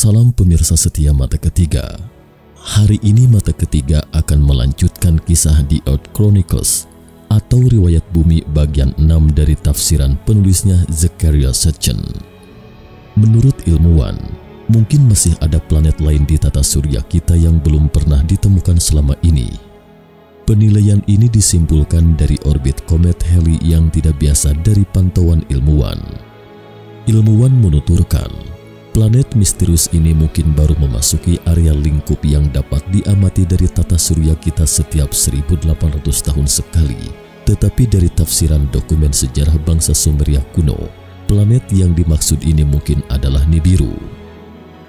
Salam pemirsa setia Mata Ketiga. Hari ini Mata Ketiga akan melanjutkan kisah The Earth Chronicles atau Riwayat Bumi bagian 6 dari tafsiran penulisnya Zecharia Sitchin. Menurut ilmuwan, mungkin masih ada planet lain di tata surya kita yang belum pernah ditemukan selama ini. Penilaian ini disimpulkan dari orbit komet Halley yang tidak biasa dari pantauan ilmuwan. Ilmuwan menuturkan, planet misterius ini mungkin baru memasuki area lingkup yang dapat diamati dari tata surya kita setiap 1800 tahun sekali. Tetapi dari tafsiran dokumen sejarah bangsa Sumeria kuno, planet yang dimaksud ini mungkin adalah Nibiru.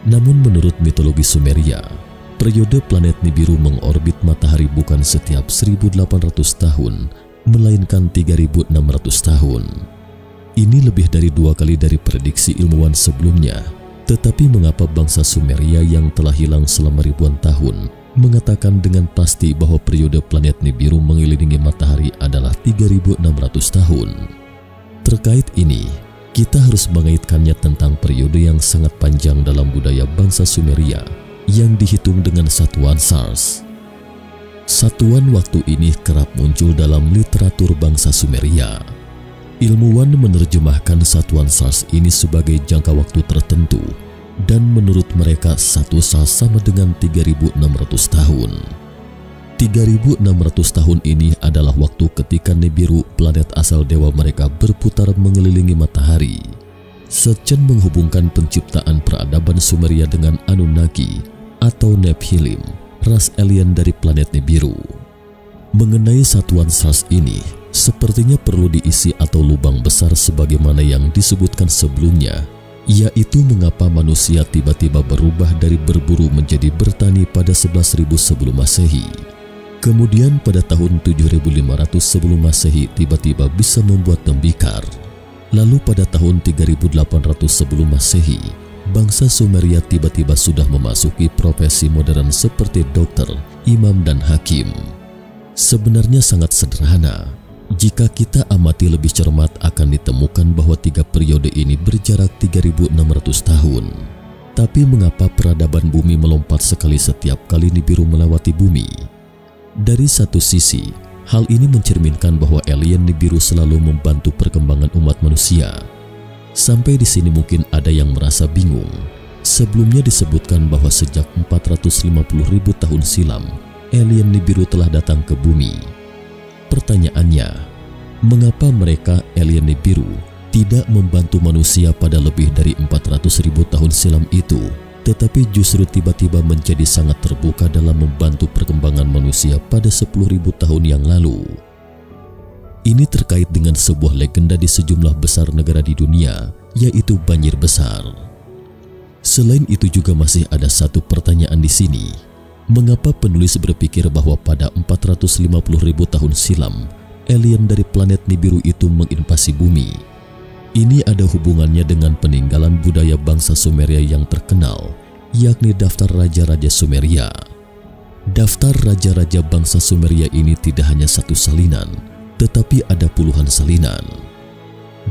Namun menurut mitologi Sumeria, periode planet Nibiru mengorbit matahari bukan setiap 1800 tahun, melainkan 3600 tahun. Ini lebih dari 2 kali dari prediksi ilmuwan sebelumnya. Tetapi mengapa bangsa Sumeria yang telah hilang selama ribuan tahun mengatakan dengan pasti bahwa periode planet Nibiru mengelilingi matahari adalah 3600 tahun? Terkait ini, kita harus mengaitkannya tentang periode yang sangat panjang dalam budaya bangsa Sumeria yang dihitung dengan satuan SARS. Satuan waktu ini kerap muncul dalam literatur bangsa Sumeria. Ilmuwan menerjemahkan satuan SARS ini sebagai jangka waktu tertentu, dan menurut mereka satu SARS sama dengan 3600 tahun. 3600 tahun ini adalah waktu ketika Nibiru, planet asal dewa mereka, berputar mengelilingi matahari. Sitchin menghubungkan penciptaan peradaban Sumeria dengan Anunnaki atau Nephilim, ras alien dari planet Nibiru. Mengenai satuan SARS ini, sepertinya perlu diisi atau lubang besar sebagaimana yang disebutkan sebelumnya, yaitu mengapa manusia tiba-tiba berubah dari berburu menjadi bertani pada 11.000 sebelum Masehi. Kemudian pada tahun 7.500 sebelum Masehi tiba-tiba bisa membuat tembikar. Lalu pada tahun 3.800 sebelum Masehi, bangsa Sumeria tiba-tiba sudah memasuki profesi modern seperti dokter, imam, dan hakim. Sebenarnya sangat sederhana. Jika kita amati lebih cermat akan ditemukan bahwa 3 periode ini berjarak 3600 tahun. Tapi mengapa peradaban bumi melompat sekali setiap kali Nibiru melewati bumi? Dari satu sisi, hal ini mencerminkan bahwa alien Nibiru selalu membantu perkembangan umat manusia. Sampai di sini mungkin ada yang merasa bingung. Sebelumnya disebutkan bahwa sejak 450.000 tahun silam, alien Nibiru telah datang ke bumi. Pertanyaannya, mengapa mereka, alien Nibiru, tidak membantu manusia pada lebih dari 400.000 tahun silam itu, tetapi justru tiba-tiba menjadi sangat terbuka dalam membantu perkembangan manusia pada 10.000 tahun yang lalu? Ini terkait dengan sebuah legenda di sejumlah besar negara di dunia, yaitu banjir besar. Selain itu juga masih ada satu pertanyaan di sini. Mengapa penulis berpikir bahwa pada 450.000 tahun silam, alien dari planet Nibiru itu menginvasi bumi? Ini ada hubungannya dengan peninggalan budaya bangsa Sumeria yang terkenal, yakni daftar raja-raja Sumeria. Daftar raja-raja bangsa Sumeria ini tidak hanya satu salinan, tetapi ada puluhan salinan.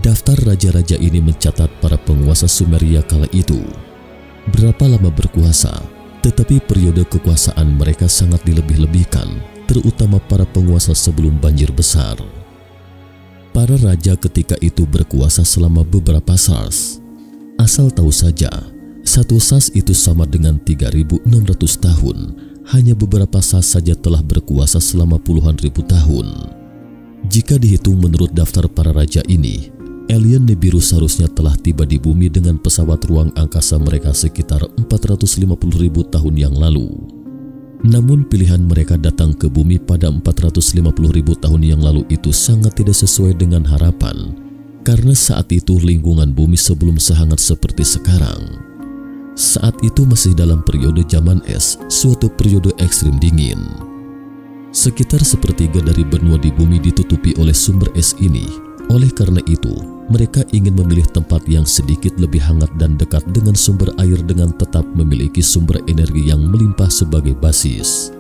Daftar raja-raja ini mencatat para penguasa Sumeria kala itu, berapa lama berkuasa, tetapi periode kekuasaan mereka sangat dilebih-lebihkan, terutama para penguasa sebelum banjir besar. Para raja ketika itu berkuasa selama beberapa SARS. Asal tahu saja, satu SARS itu sama dengan 3.600 tahun. Hanya beberapa SARS saja telah berkuasa selama puluhan ribu tahun. Jika dihitung menurut daftar para raja ini, alien Nibiru seharusnya telah tiba di bumi dengan pesawat ruang angkasa mereka sekitar 450.000 tahun yang lalu. Namun pilihan mereka datang ke bumi pada 450.000 tahun yang lalu itu sangat tidak sesuai dengan harapan, karena saat itu lingkungan bumi sebelum sehangat seperti sekarang. Saat itu masih dalam periode zaman es, suatu periode ekstrim dingin. Sekitar sepertiga dari benua di bumi ditutupi oleh sumber es ini. Oleh karena itu, mereka ingin memilih tempat yang sedikit lebih hangat dan dekat dengan sumber air dengan tetap memiliki sumber energi yang melimpah sebagai basis.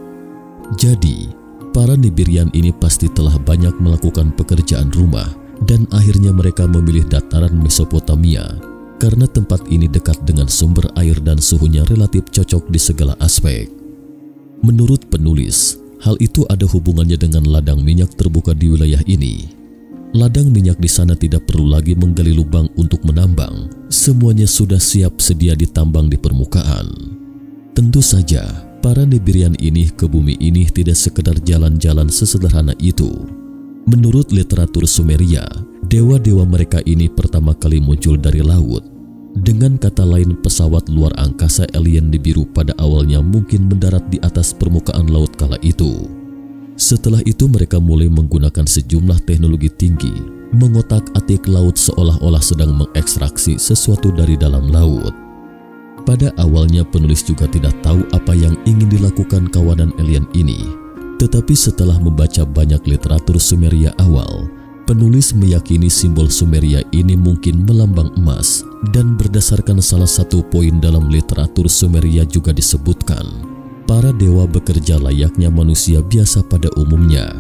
Jadi, para Nibirian ini pasti telah banyak melakukan pekerjaan rumah dan akhirnya mereka memilih dataran Mesopotamia karena tempat ini dekat dengan sumber air dan suhunya relatif cocok di segala aspek. Menurut penulis, hal itu ada hubungannya dengan ladang minyak terbuka di wilayah ini. Ladang minyak di sana tidak perlu lagi menggali lubang untuk menambang, semuanya sudah siap sedia ditambang di permukaan. Tentu saja, para Nibirian ini ke bumi ini tidak sekedar jalan-jalan sesederhana itu. Menurut literatur Sumeria, dewa-dewa mereka ini pertama kali muncul dari laut. Dengan kata lain, pesawat luar angkasa alien Nibiru pada awalnya mungkin mendarat di atas permukaan laut kala itu. Setelah itu mereka mulai menggunakan sejumlah teknologi tinggi, mengotak-atik laut seolah-olah sedang mengekstraksi sesuatu dari dalam laut. Pada awalnya penulis juga tidak tahu apa yang ingin dilakukan kawanan alien ini. Tetapi setelah membaca banyak literatur Sumeria awal, penulis meyakini simbol Sumeria ini mungkin melambang emas, dan berdasarkan salah satu poin dalam literatur Sumeria juga disebutkan para dewa bekerja layaknya manusia biasa pada umumnya.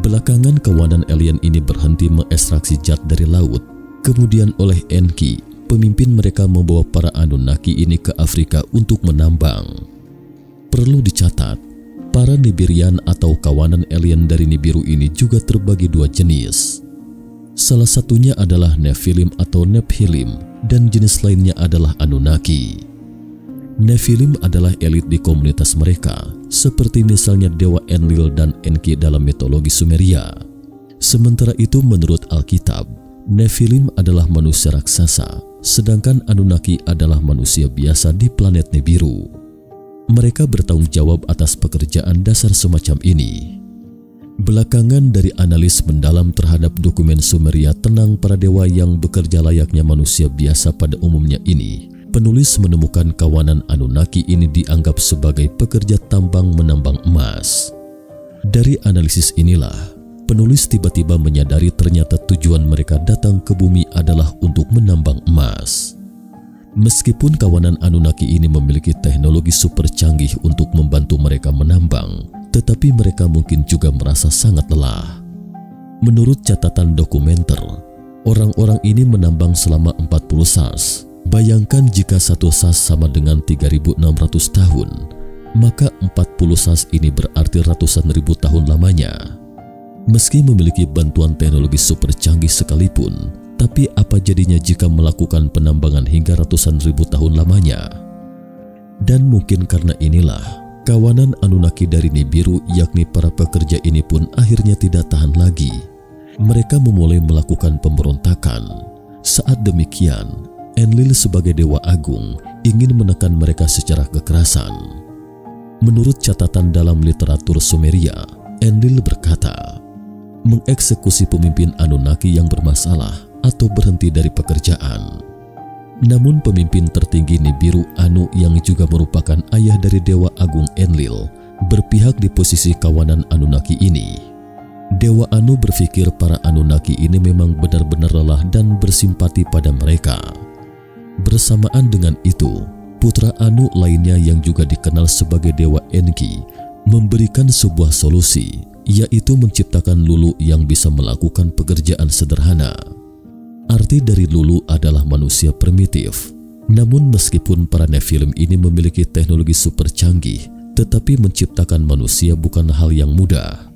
Belakangan kawanan alien ini berhenti mengekstraksi zat dari laut. Kemudian oleh Enki, pemimpin mereka membawa para Anunnaki ini ke Afrika untuk menambang. Perlu dicatat, para Nibirian atau kawanan alien dari Nibiru ini juga terbagi dua jenis. Salah satunya adalah Nephilim atau Nephilim, dan jenis lainnya adalah Anunnaki. Nephilim adalah elit di komunitas mereka, seperti misalnya dewa Enlil dan Enki dalam mitologi Sumeria. Sementara itu menurut Alkitab, Nephilim adalah manusia raksasa, sedangkan Anunnaki adalah manusia biasa di planet Nibiru. Mereka bertanggung jawab atas pekerjaan dasar semacam ini. Belakangan dari analis mendalam terhadap dokumen Sumeria tentang para dewa yang bekerja layaknya manusia biasa pada umumnya ini, penulis menemukan kawanan Anunnaki ini dianggap sebagai pekerja tambang menambang emas. Dari analisis inilah, penulis tiba-tiba menyadari ternyata tujuan mereka datang ke bumi adalah untuk menambang emas. Meskipun kawanan Anunnaki ini memiliki teknologi super canggih untuk membantu mereka menambang, tetapi mereka mungkin juga merasa sangat lelah. Menurut catatan dokumenter, orang-orang ini menambang selama 40 sas. Bayangkan jika satu sas sama dengan 3.600 tahun, maka 40 sas ini berarti ratusan ribu tahun lamanya. Meski memiliki bantuan teknologi super canggih sekalipun, tapi apa jadinya jika melakukan penambangan hingga ratusan ribu tahun lamanya? Dan mungkin karena inilah, kawanan Anunnaki dari Nibiru yakni para pekerja ini pun akhirnya tidak tahan lagi. Mereka memulai melakukan pemberontakan. Saat demikian, Enlil sebagai dewa agung ingin menekan mereka secara kekerasan. Menurut catatan dalam literatur Sumeria, Enlil berkata, mengeksekusi pemimpin Anunnaki yang bermasalah atau berhenti dari pekerjaan. Namun pemimpin tertinggi Nibiru, Anu, yang juga merupakan ayah dari dewa agung Enlil, berpihak di posisi kawanan Anunnaki ini. Dewa Anu berpikir para Anunnaki ini memang benar-benar lelah dan bersimpati pada mereka. Bersamaan dengan itu, putra Anu lainnya yang juga dikenal sebagai dewa Enki memberikan sebuah solusi, yaitu menciptakan Lulu yang bisa melakukan pekerjaan sederhana. Arti dari Lulu adalah manusia primitif. Namun meskipun para Nephilim ini memiliki teknologi super canggih, tetapi menciptakan manusia bukan hal yang mudah.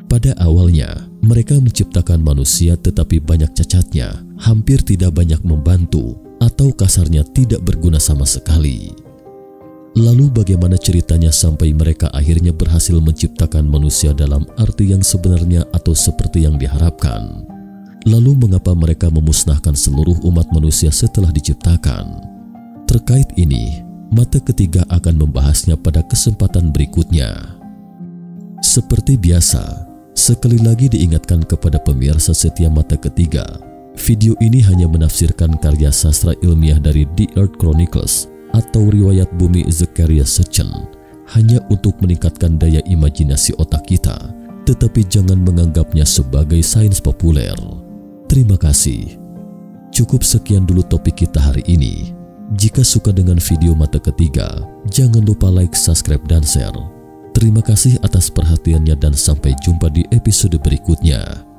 Pada awalnya, mereka menciptakan manusia tetapi banyak cacatnya, hampir tidak banyak membantu, atau kasarnya tidak berguna sama sekali. Lalu bagaimana ceritanya sampai mereka akhirnya berhasil menciptakan manusia dalam arti yang sebenarnya atau seperti yang diharapkan? Lalu mengapa mereka memusnahkan seluruh umat manusia setelah diciptakan? Terkait ini, mata ketiga akan membahasnya pada kesempatan berikutnya. Seperti biasa, sekali lagi diingatkan kepada pemirsa setia mata ketiga, video ini hanya menafsirkan karya sastra ilmiah dari The Earth Chronicles atau riwayat bumi Zecharia Sitchin, hanya untuk meningkatkan daya imajinasi otak kita, tetapi jangan menganggapnya sebagai sains populer. Terima kasih. Cukup sekian dulu topik kita hari ini. Jika suka dengan video mata ketiga, jangan lupa like, subscribe, dan share. Terima kasih atas perhatiannya dan sampai jumpa di episode berikutnya.